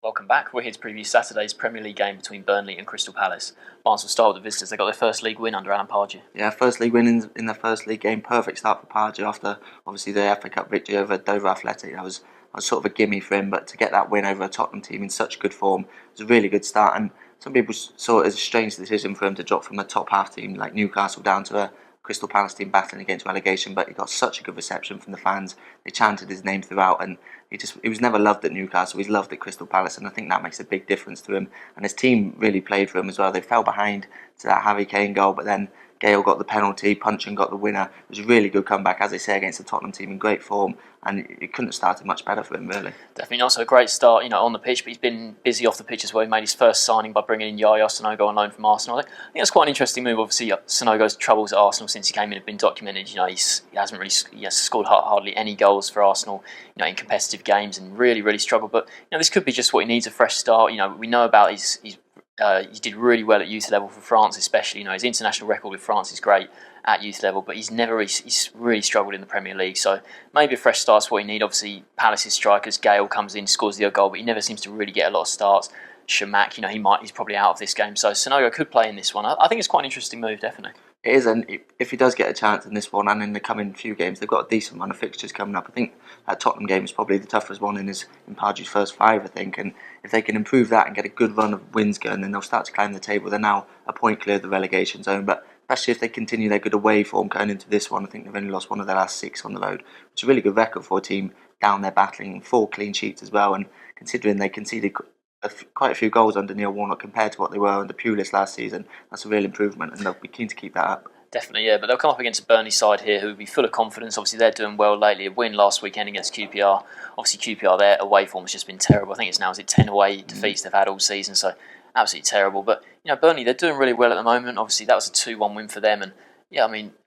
Welcome back. We're here to preview Saturday's Premier League game between Burnley and Crystal Palace. Barnes will start with the visitors. They got their first league win under Alan Pardew. Yeah, first league win in their first league game. Perfect start for Pardew after obviously the FA Cup victory over Dover Athletic. That was sort of a gimme for him, but to get that win over a Tottenham team in such good form was a really good start. And some people saw it as a strange decision for him to drop from a top half team like Newcastle down to a Crystal Palace team battling against relegation, but he got such a good reception from the fans. They chanted his name throughout, and he was never loved at Newcastle. He's loved at Crystal Palace, and I think that makes a big difference to him. And his team really played for him as well. They fell behind to that Harry Kane goal, but then Gale got the penalty, Punchin got the winner. It was a really good comeback, as I say, against the Tottenham team in great form, and it couldn't have started much better for him, really. Definitely not so a great start, on the pitch, but he's been busy off the pitch as well. He made his first signing by bringing in Yaya Sanogo on loan from Arsenal. I think that's quite an interesting move. Obviously, Sanogo's troubles at Arsenal since he came in have been documented. He hasn't really scored hardly any goals for Arsenal, in competitive games, and really struggled. But this could be just what he needs—a fresh start. We know about his he did really well at youth level for France, especially. His international record with France is great at youth level, but he's really struggled in the Premier League. So maybe a fresh start's what you need. Obviously, Palace's strikers, Gale comes in, scores the odd goal, but he never seems to really get a lot of starts. Shamak, he's probably out of this game, so Sanogo could play in this one. I think it's quite an interesting move, definitely. It is, and if he does get a chance in this one and in the coming few games, they've got a decent run of fixtures coming up. I think that Tottenham game is probably the toughest one in Pardew's first five, I think. And if they can improve that and get a good run of wins going, then they'll start to climb the table. They're now a point clear of the relegation zone, but especially if they continue their good away form going into this one, I think they've only lost one of their last 6 on the road, which is a really good record for a team down there battling, 4 clean sheets as well. And considering they conceded quite a few goals under Neil Warnock compared to what they were under Pulis last season, that's a real improvement, and they'll be keen to keep that up. Definitely, yeah, but they'll come up against a Burnley side here who will be full of confidence. Obviously, they're doing well lately. A win last weekend against QPR. Obviously, QPR, their away form has just been terrible. I think it's now 10 away defeats they've had all season, so absolutely terrible. But Burnley, they're doing really well at the moment. Obviously, that was a 2-1 win for them, and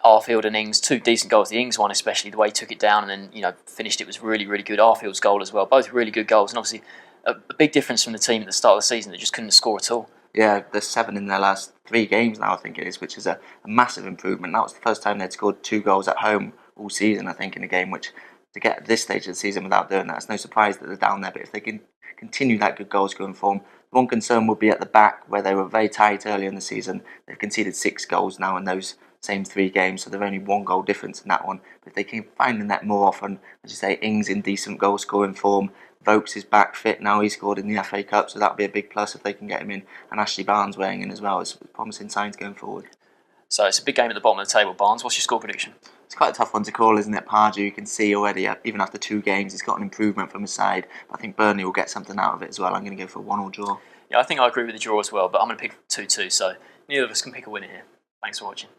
Arfield and Ings, 2 decent goals. The Ings one, especially the way he took it down and then finished it, was really good. Arfield's goal as well, both really good goals, and obviously a big difference from the team at the start of the season that just couldn't score at all. Yeah, there's 7 in their last 3 games now, I think it is, which is a massive improvement. That was the first time they'd scored 2 goals at home all season, I think, in a game, which to get at this stage of the season without doing that, it's no surprise that they're down there. But if they can continue that good goal scoring form, one concern would be at the back, where they were very tight early in the season. They've conceded 6 goals now in those same 3 games, so they're only 1 goal difference in that one. But if they can find the net more often, as you say, Ings in decent goal scoring form, Vokes is back fit now, he scored in the FA Cup, so that'll be a big plus if they can get him in, and Ashley Barnes weighing in as well. It's promising signs going forward. So it's a big game at the bottom of the table. Barnes, what's your score prediction? It's quite a tough one to call, isn't it? Pardew, you can see already, even after 2 games, he's got an improvement from his side. I think Burnley will get something out of it as well. I'm going to go for a 1-1 draw. Yeah, I think I agree with the draw as well, but I'm going to pick 2-2, so neither of us can pick a winner here. Thanks for watching.